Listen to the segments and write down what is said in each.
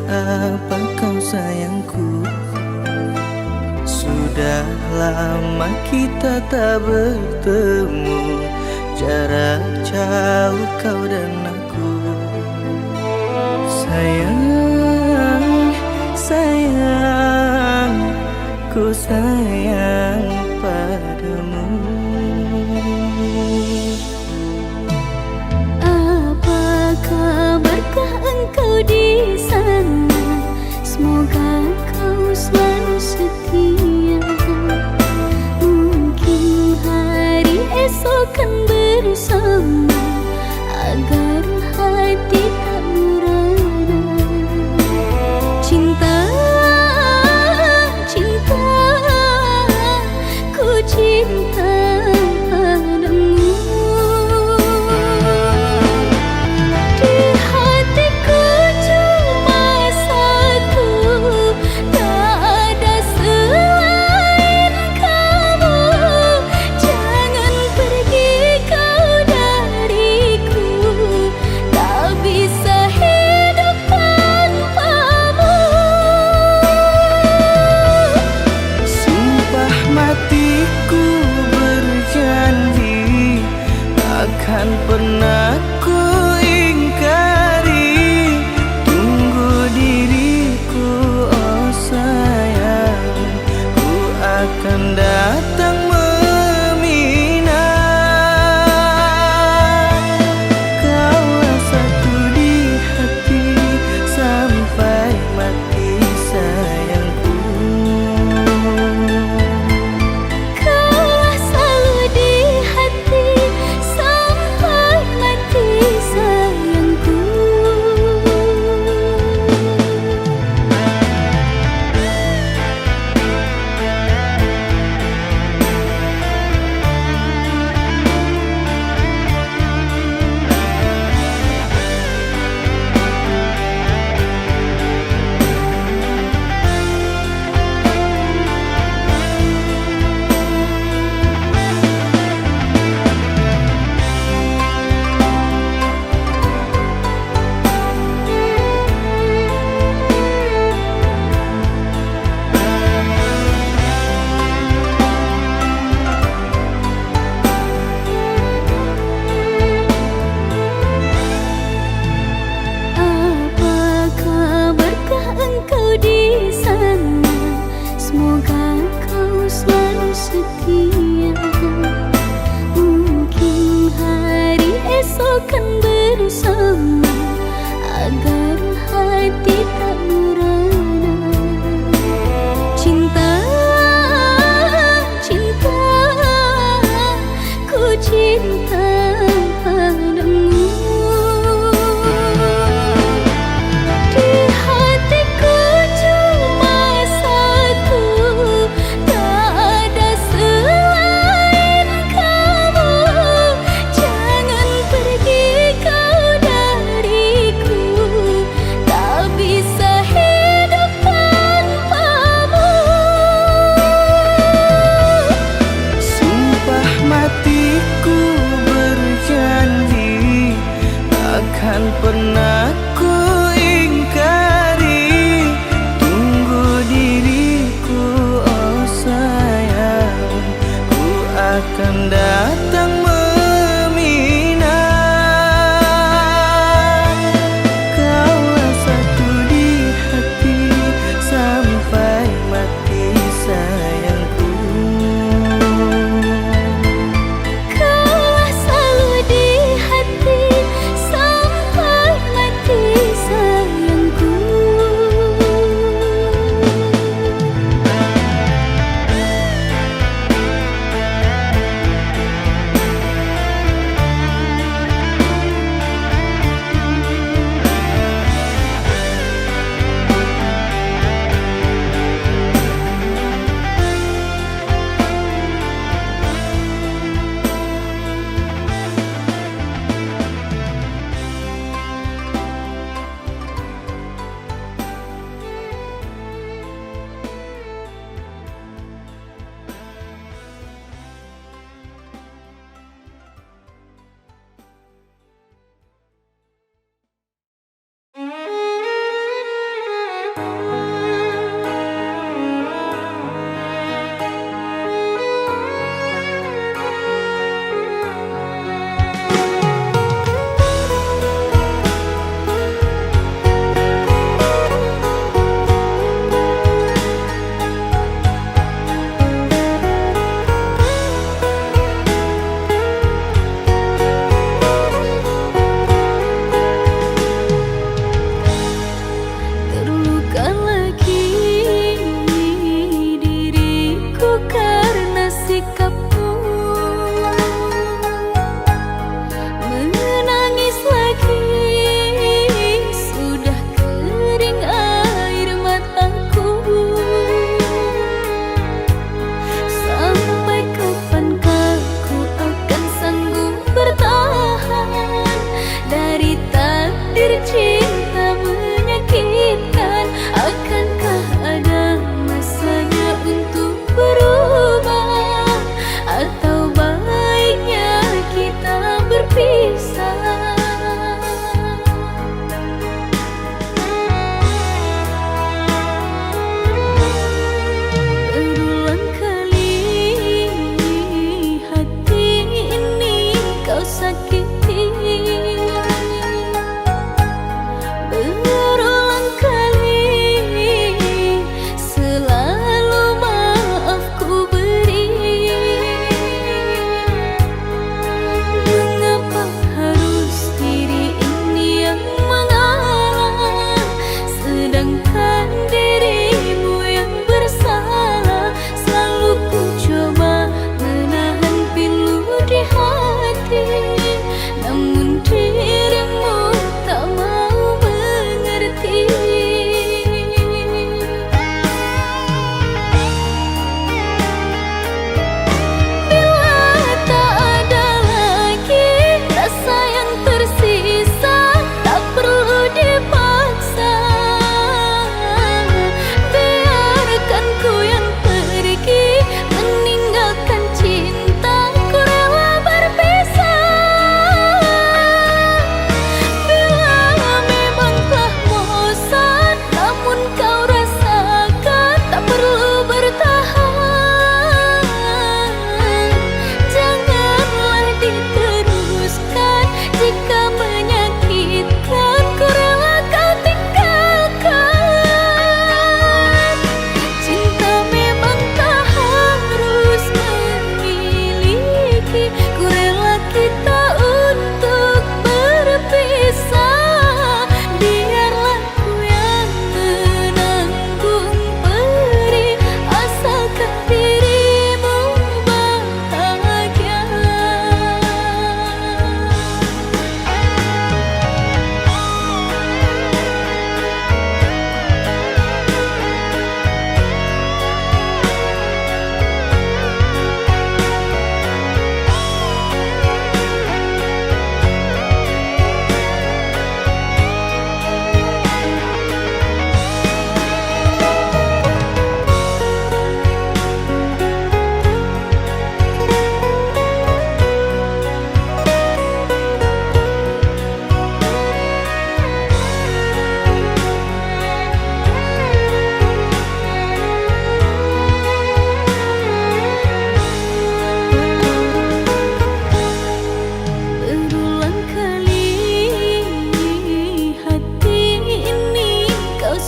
apa kau sayangku? Sudah lama kita tak bertemu, jarak jauh kau dan aku. Sayang, sayang, ku sayang padamu. Apa kabarkah engkau di sana? Semoga kau selalu setia. Mungkin hari esok kan bersama, agar hati tak merana. Cinta, cinta,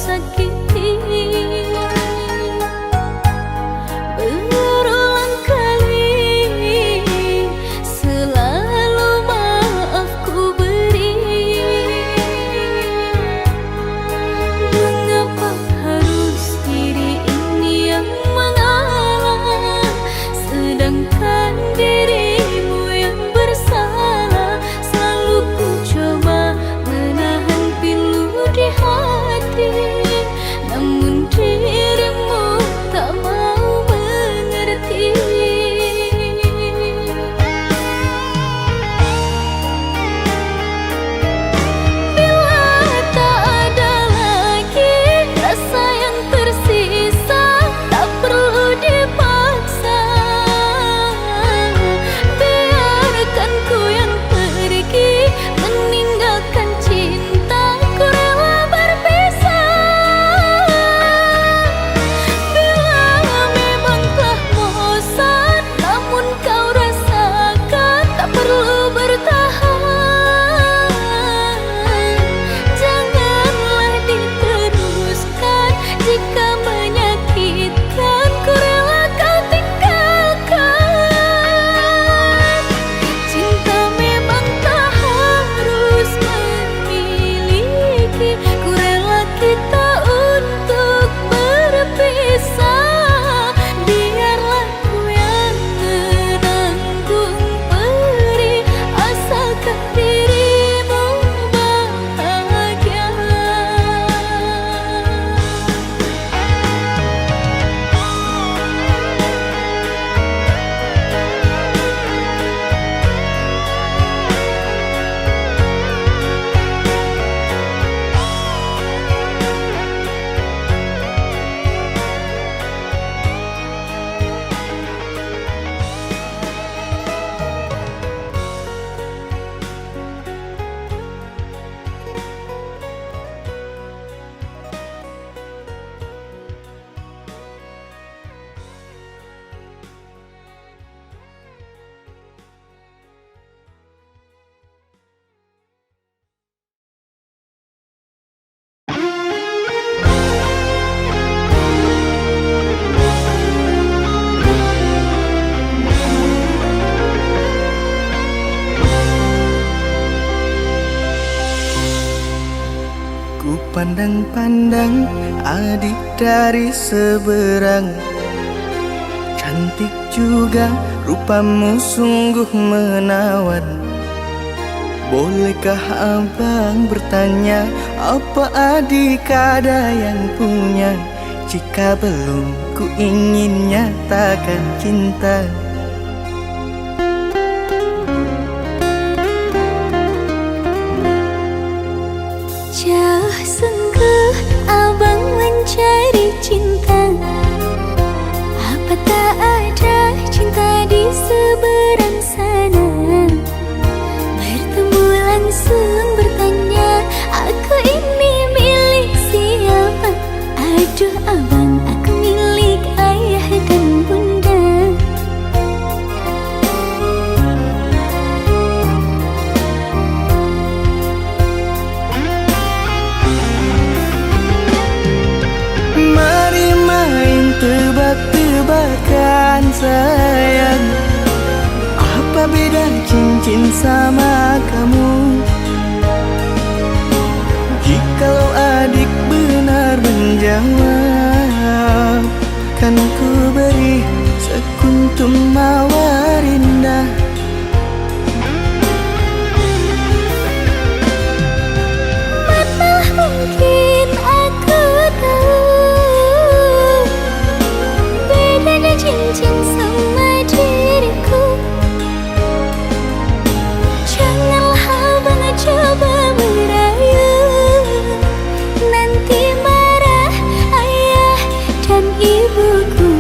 sakiti. Berulang kali selalu maaf ku beri. Mengapa harus diri ini yang mengalah, sedangkan dirimu yang bersalah. Selalu ku coba menahan pilu di hati, namun dirimu tak mau mengerti. Bila tak ada lagi rasa yang tersisa, tak perlu dipaksa. Biarkan ku yang pergi, meninggalkan cinta, ku rela berpisah. Bila memang telah bosan, namun kau rasakan, tak perlu bertahan. Janganlah diteruskan, jika menyakitkan, ku rela kau tinggalkan. Cinta memang tak harus memiliki, ku rela kita untuk berpisah. Biarlah ku yang menanggung perih, asalkan dirimu bahagia. Ku pandang-pandang adik dari seberang, cantik juga rupamu sungguh menawan. Bolehkah abang bertanya, apa adik ada yang punya? Jika belum, ku ingin nyatakan cinta. Jauh sungguh abang mencari cinta, apa tak ada cinta di seberang sana? Bertemu langsung bertanya, aku ini milik siapa? Aduh abang, aku milik ayah dan bunda. Mari main tebak-tebakan sayang, apa beda cincin sama kamu? Jikalau adik benar menjawab, kan ku beri sekuntum mawar indah. Mana mungkin aku tahu bedanya cincin sama diriku. Janganlah abang coba merayu, nanti marah ayah dan ibuku.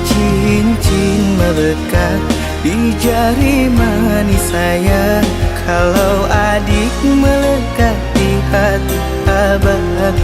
Cincin melekat di jari manis sayang, kalau adik melekat di hati abang.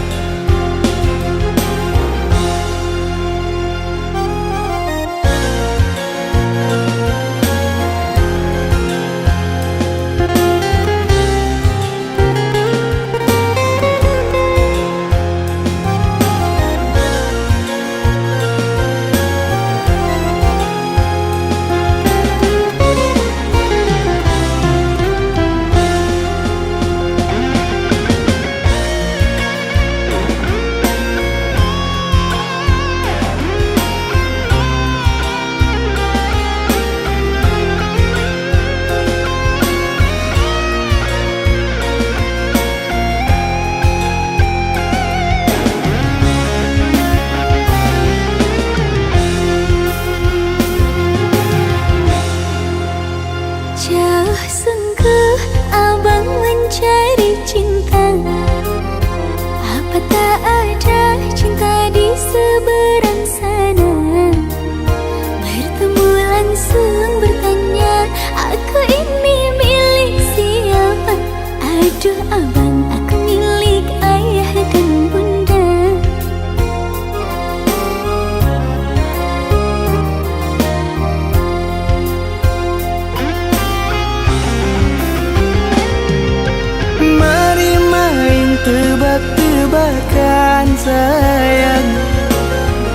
lupakan sayang.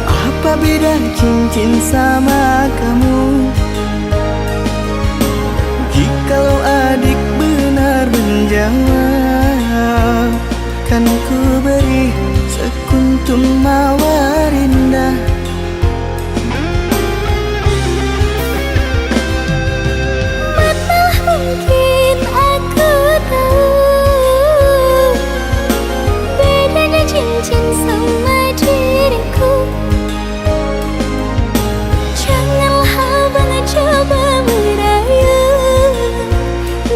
Apa beda cincin sama kamu? Jikalau adik benar menjawab, kan ku beri sekuntum mawar indah. Mana mungkin aku tahu bedanya cincin sama diriku. Janganlah abang coba merayu,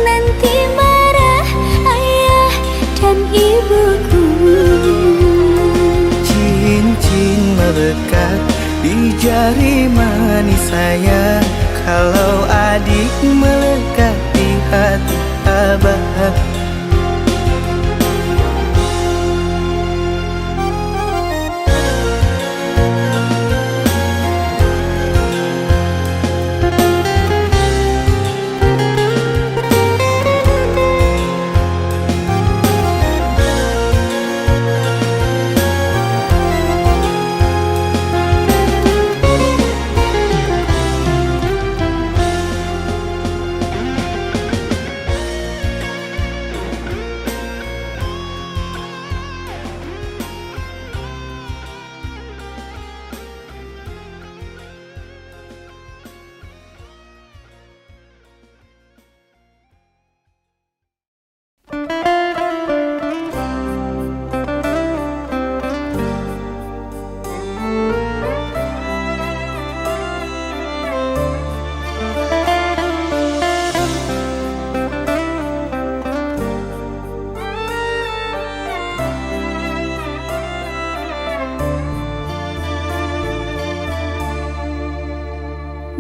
nanti marah ayah dan ibuku. Cincin melekat di jari manis saya, kalau adik melekat di hati abah.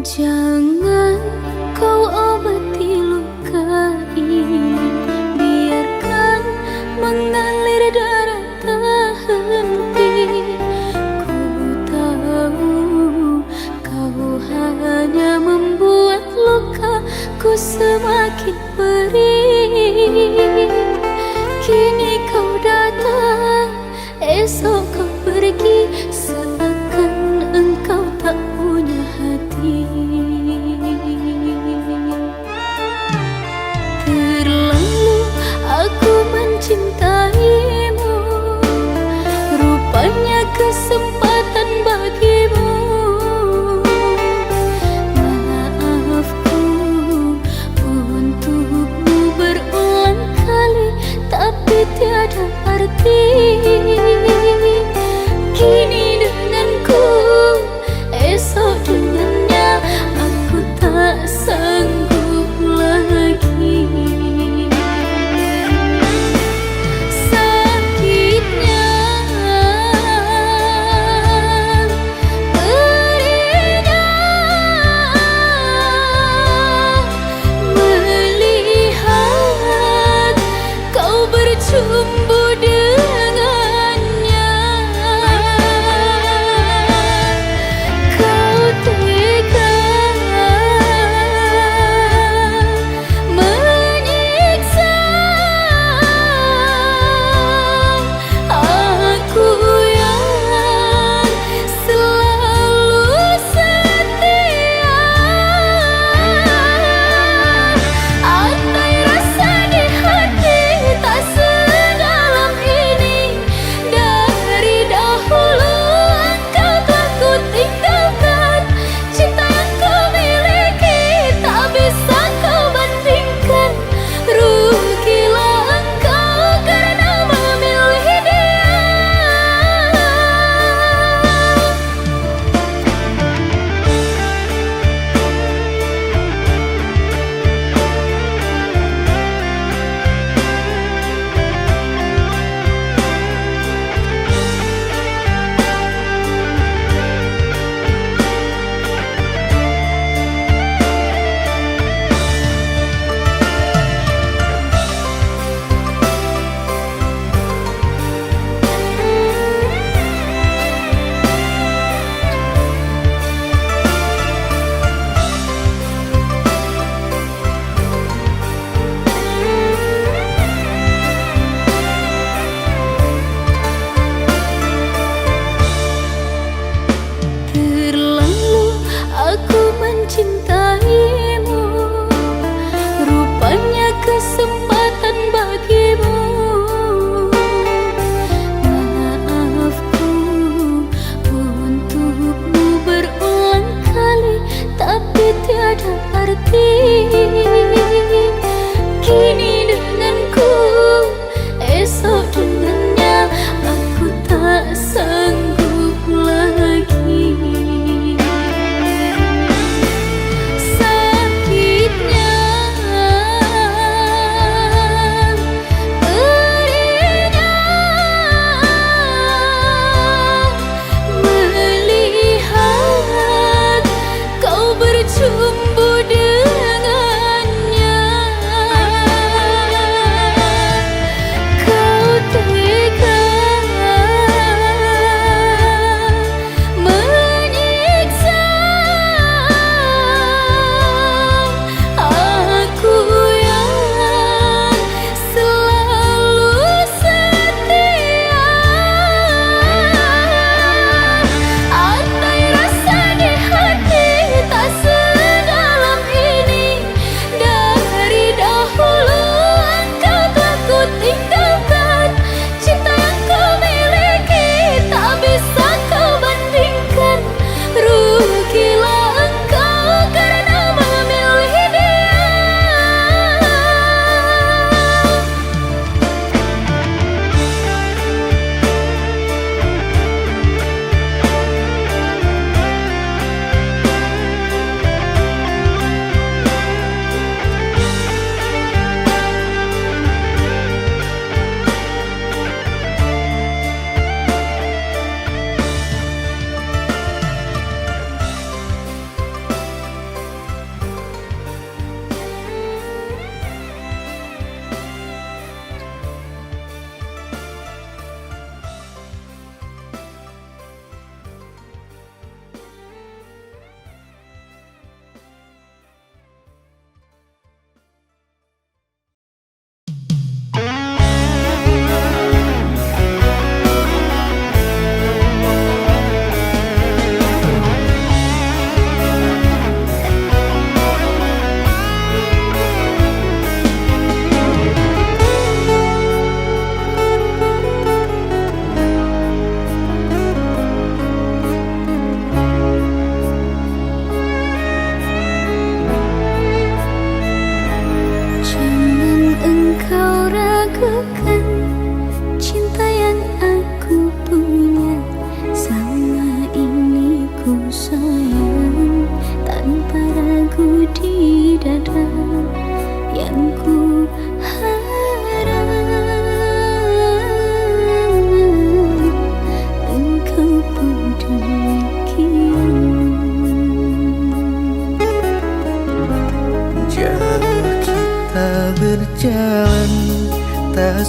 Jangan kau obati luka ini, biarkan mengalir darah tak henti. Ku tahu kau hanya membuat lukaku semakin perih. Kini kau datang, esok kau pergi, seakan engkau tak punya hati. Terlalu aku mencintaimu, rupanya kesempatan bagimu. Maafku untukmu berulang kali, tapi tiada arti. Kini denganku, esok dengannya, aku tak sanggup lagi. Sakitnya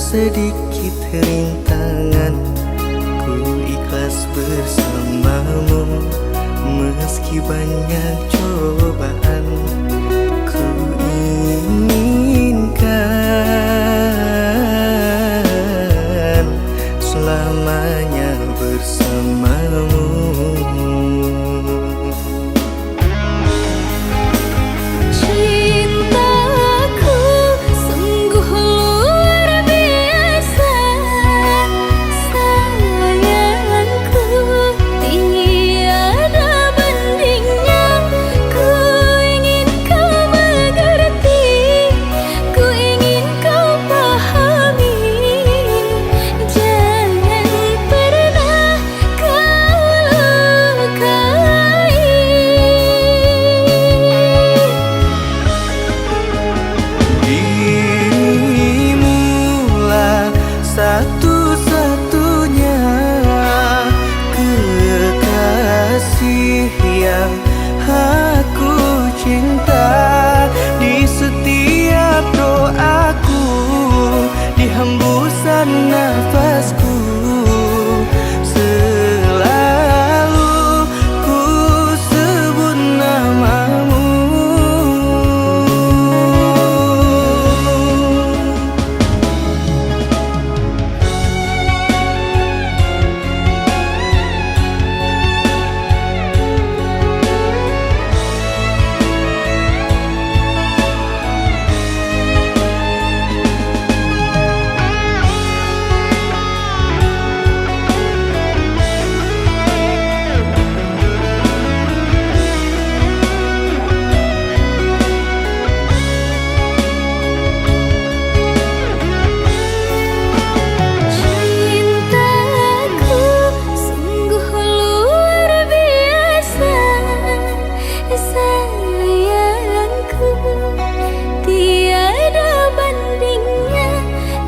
sedikit rintangan, ku ikhlas bersamamu. Meski banyak cobaan, ku inginkan selamanya bersamamu. Cintaku sungguh luar biasa, sayangku tiada bandingnya. Ku ingin kau mengerti, ku ingin kau pahami. Jangan pernah kau lukai. Dirimulah satu-satunya kekasih yang aku cinta. Di setiap doaku, di hembusan nafasku, selalu ku sebut namamu. Cintaku sungguh luar biasa, sayangku tiada bandingnya.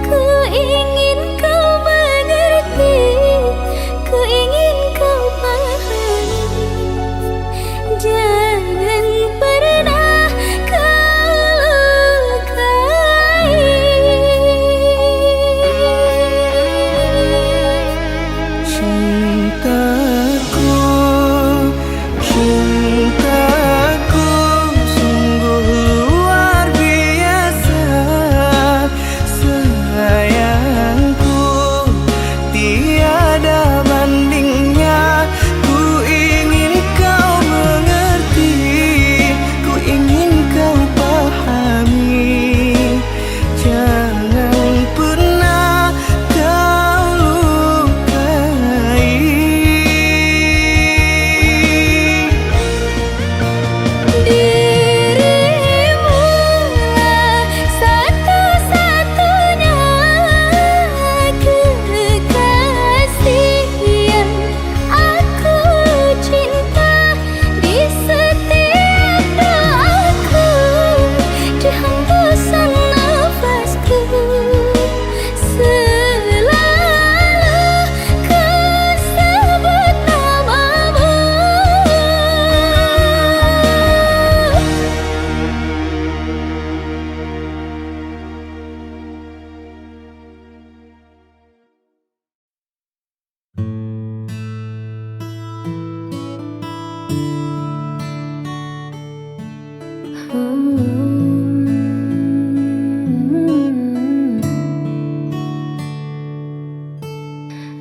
Ku ingin kau mengerti, ku ingin kau pahami. Jangan pernah kau lukai. Cintaku, cintaku sungguh luar biasa, sayangku tiada bandingnya. Ku ingin kau mengerti, ku ingin kau pahami. Jangan pernah kau lukai. Dirimulah satu-satunya kekasih yang aku cinta. Di setiap doaku, di hembusan nafasku, selalu ku sebut namamu.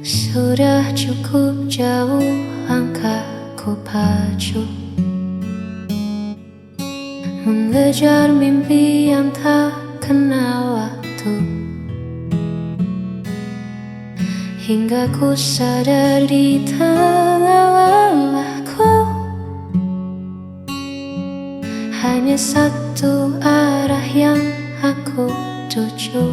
Sudah cukup jauh langkahku pacu, mengejar mimpi yang tak kenal waktu. Hingga ku sadar di tengah lelahku, hanya satu arah yang aku tuju.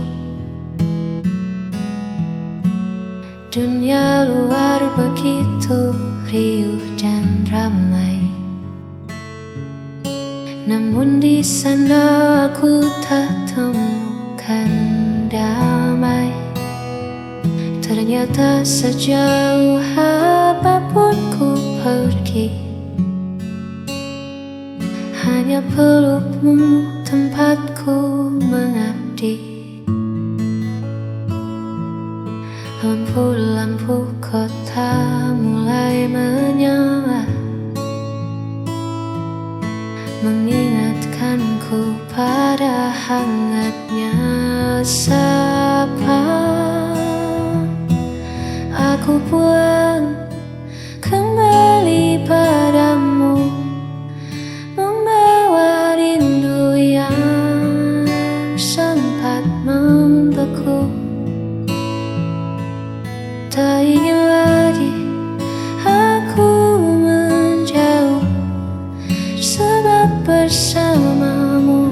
Dunia luar begitu riuh dan ramai, namun di sana aku tak temukan damai. Ternyata sejauh apapun ku pergi, hanya pelukmu tempatku mengabdi. lampu-lampu kota mulai menyala, mengingatkanku pada hangatnya sapa. Aku pulang kembali padamu, membawa rindu yang sempat membeku. Tak ingin lagi aku menjauh, sebab bersamamu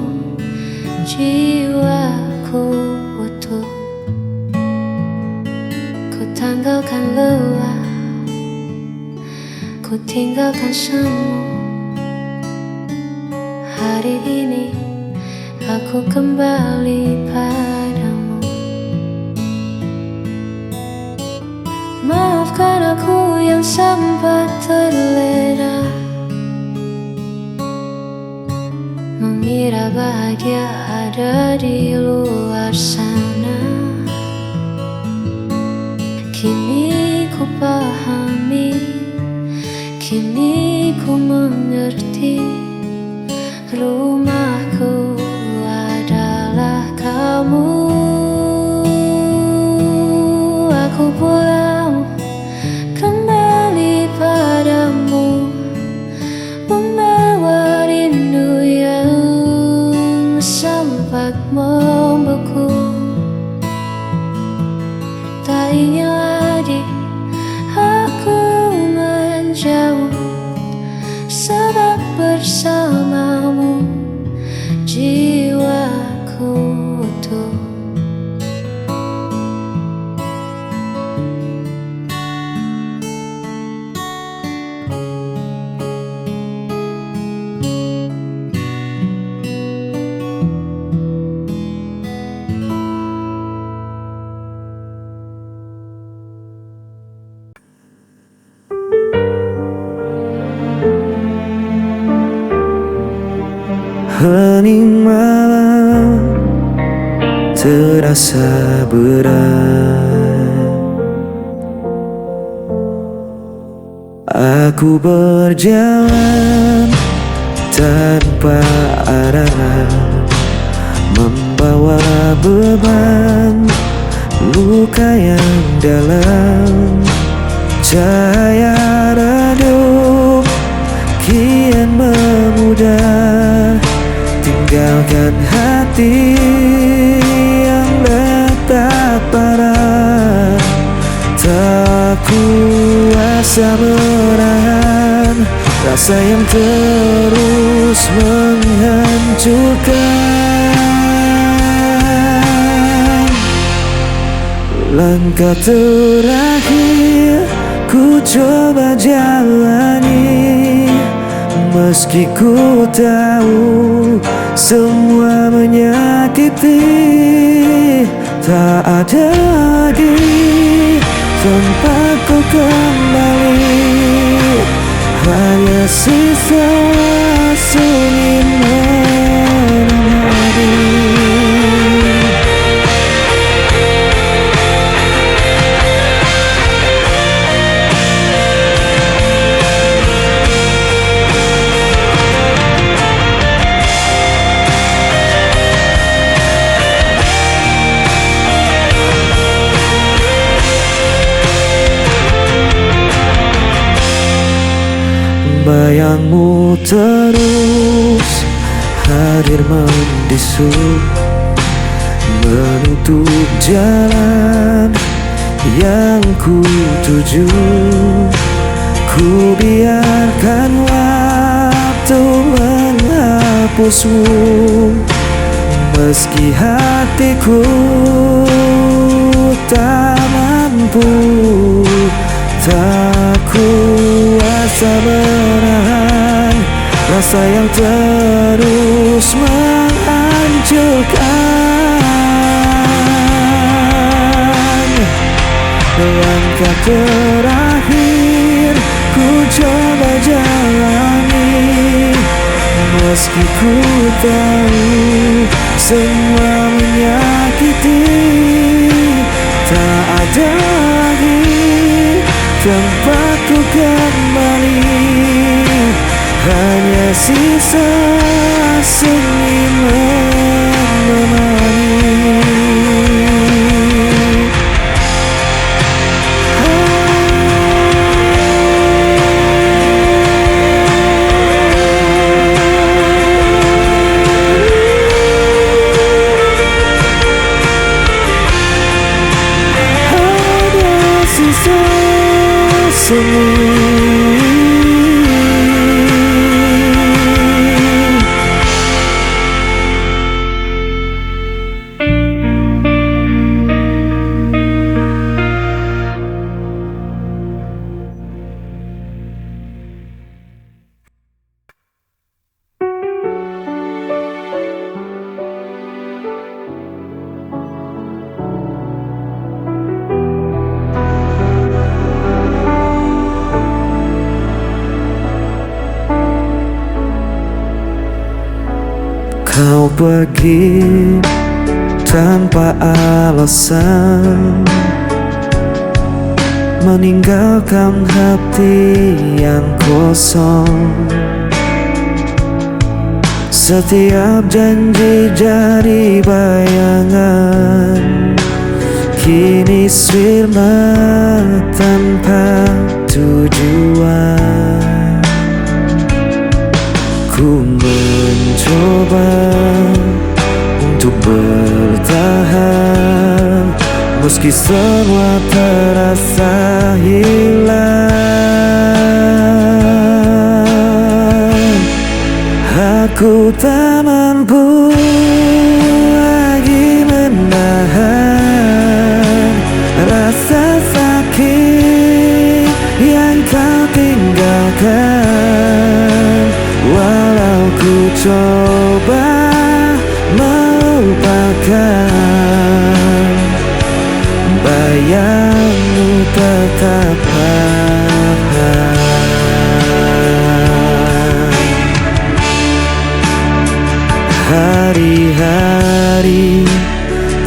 jiwaku utuh. Ku tanggalkan lelah, ku tinggalkan semu. Hari ini aku kembali padamu. Maafkan aku yang sempat terlena, mengira bahagia ada di luar sana. Kini ku pahami, kini ku mengerti, rumahku adalah kamu. Aku pulang kembali padamu, membawa rindu yang sempat membeku. Tak ingin lagi aku menjauh, sebab bersamamu jiwaku utuh. Hening malam terasa berat. Aku berjalan tanpa arah, membawa beban luka yang dalam. Cahaya redup kian memudar, tinggalkan hati yang letak parah. Tak kuasa menahan rasa yang terus menghancurkan. Langkah terakhir ku coba jalani, meski ku tahu semua menyakiti. Tak ada lagi tempat ku kembali, hanya sisa sunyi menari. Bayangmu terus hadir membisu, menutup jalan yang ku tuju. Ku biarkan waktu menghapusmu, meski hatiku tak mampu. Tak kuasa menahan rasa yang terus menghancurkan. Langkah terakhir ku coba jalani, meski ku tahu semua menyakiti. Tak ada tempatku kembali, hanya sisa sunyi menemani. Hanya sisa sunyi. Kau pergi tanpa alasan, meninggalkan hati yang kosong. Setiap janji jadi bayangan, kini sirna tanpa tujuan. Ku mencoba untuk bertahan, meski semua terasa hilang. Aku tak mampu lagi menahan rasa sakit yang kau tinggalkan. Walau ku coba melupakan, bayangmu tetap ada. Hari-hari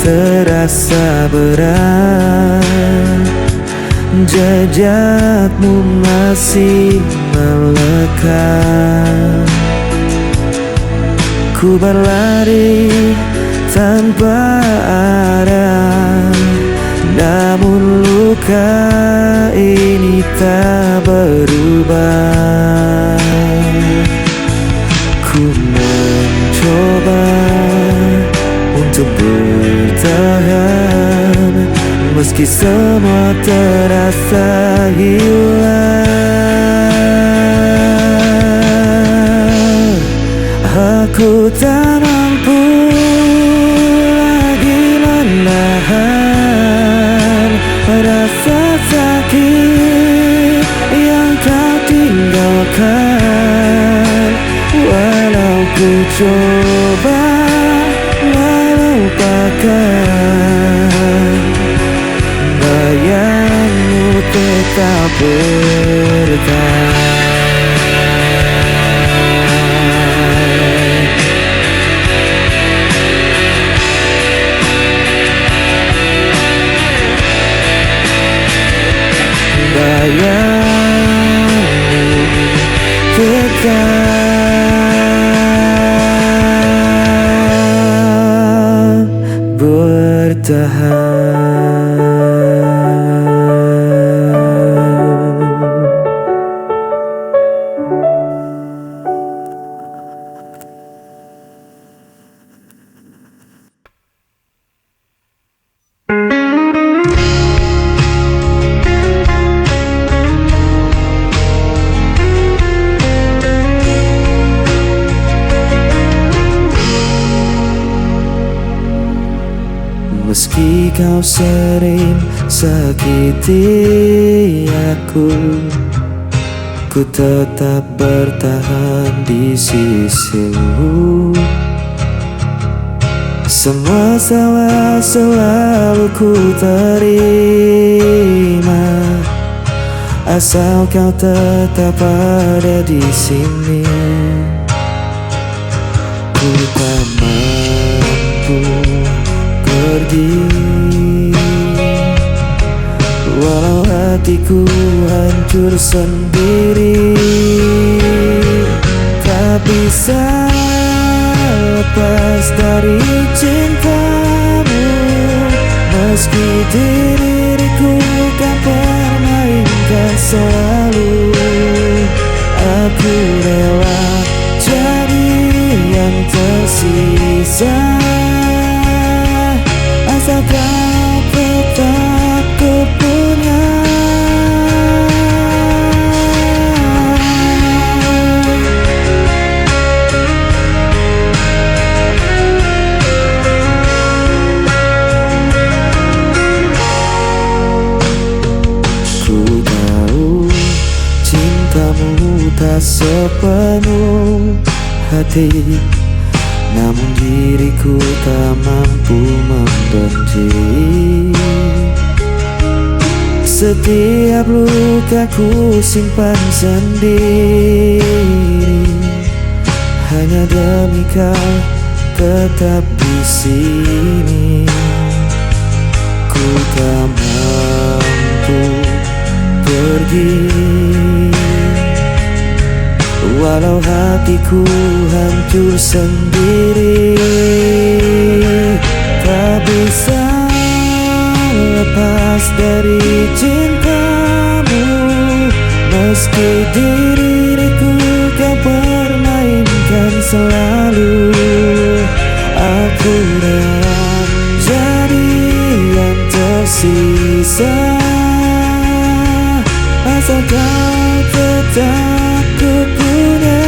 terasa berat, jejakmu masih melekat. Ku berlari tanpa arah, namun luka ini tak berubah. Ku mencoba untuk bertahan, meski semua terasa hilang. Aku tak mampu lagi menahan rasa sakit yang kau tinggalkan. Walau ku coba melupakan, bayangmu tetap bertahan. Bayangmu tetap bertahan. Meski kau sering sakiti aku, ku tetap bertahan di sisimu. Semua salah selalu ku terima, asal kau tetap ada di sini. Ku tak mampu pergi, walau hatiku hancur sendiri. Tak bisa lepas dari cintamu, meski diriku kan permainkan selalu. Aku rela jadi yang tersisa, asal kau tetap ku punya. Ku tahu cintamu tak sepenuh hati, namun diriku tak mampu membenci. Setiap luka ku simpan sendiri, hanya demi kau tetap di sini. Ku tak mampu pergi, walau hatiku hancur sendiri. Tak bisa lepas dari cintamu, meski diriku kau permainkan selalu. Aku rela jadi yang tersisa, asal kau tetap ku punya.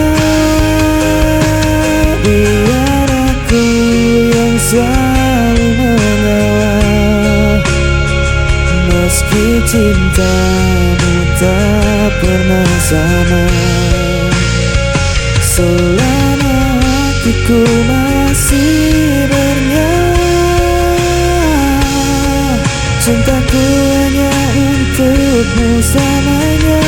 Biar aku yang selalu mengalah, meski cintamu tak pernah sama. Selama hatiku masih bernyawa, cintaku hanya untukmu selamanya.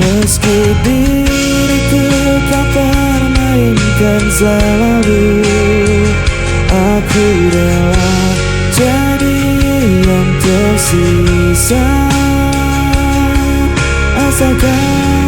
Meski diriku kau permainkan selalu, aku rela jadi yang tersisa, asal kau